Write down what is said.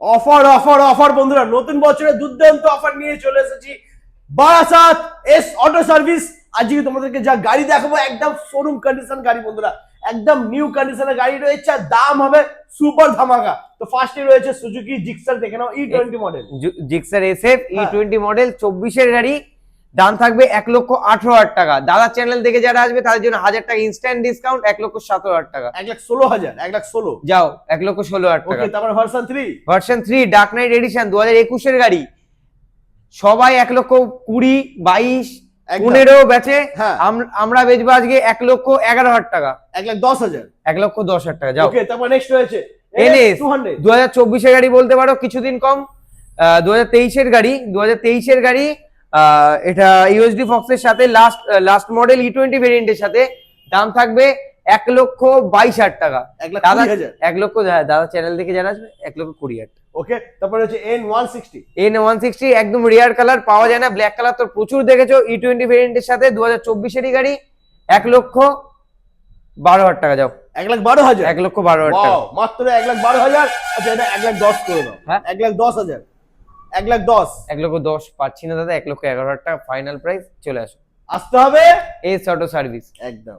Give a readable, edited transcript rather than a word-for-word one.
Offer offer offer বন্ধুরা, নতুন বছরে দুর্দান্ত অফার নিয়ে চলে এসেছি বারাসাত এস অটো সার্ভিস। আজকে তোমাদেরকে যা গাড়ি দেখাবো একদম শোরুম কন্ডিশন গাড়ি বন্ধুরা, একদম নিউ কন্ডিশনের গাড়ি রয়েছে আর দাম হবে সুপার ধামাকা। তো ফার্স্টে রয়েছে সুজুকি জিক্সার, দেখে নাও E20 model. Gixxer SF E20 model 24 এর গাড়ি, দাম থাকবে 1,18,000 টাকা। দাদা চ্যানেল থেকে যারা আসবে তাদের জন্য 1000 টাকা ইনস্ট্যান্ট ডিসকাউন্ট, 1,17,000 টাকা। 1,16,000, 1,16,000 যাও 1,16,000 টাকা। ওকে, তারপর version 3 version 3 dark knight edition 2021 এর গাড়ি, সবাই 1,20,000, 22, 15 বেচে, আমরা বেচবো আজকে 1,11,000 টাকা, 1,10,000, 1,10,000 টাকা। যাও ওকে, তারপর নেক্সট রয়েছে এনএস 200 2024 এর গাড়ি বলতে পারো, কিছুদিন কম। 2023 এর গাড়ি, 2023 এর গাড়ি, এটা ইউএসডি ফক্সের সাথে লাস্ট মডেল E20 ভেরিয়েন্টের সাথে, দাম থাকবে 1,22,000 টাকা। 1,20,000, 1 লক্ষ, দাদা চ্যানেল থেকে জানা আসবে 1,20,000 টাকা। ওকে, তারপর হচ্ছে N160, N160 একদম রিয়ার কালার, পাওয়া যায় না, ব্ল্যাক কালার তো প্রচুর দেখেছো। E20 ভেরিয়েন্টের সাথে 2024 এরই গাড়ি, 1,12,000 টাকা। যাও 1,12,000, 1,12,000 টাকা, মাত্র 1,12,000। আচ্ছা, এটা 1,10,000 করে দাও। হ্যাঁ, 1,10,000, 1,10,000, 1,10,000 পাচ্ছি না দাদা, 1,11,000 টাকা ফাইনাল প্রাইস। চলে আসো, আসতে হবে এস অটো সার্ভিস একদম।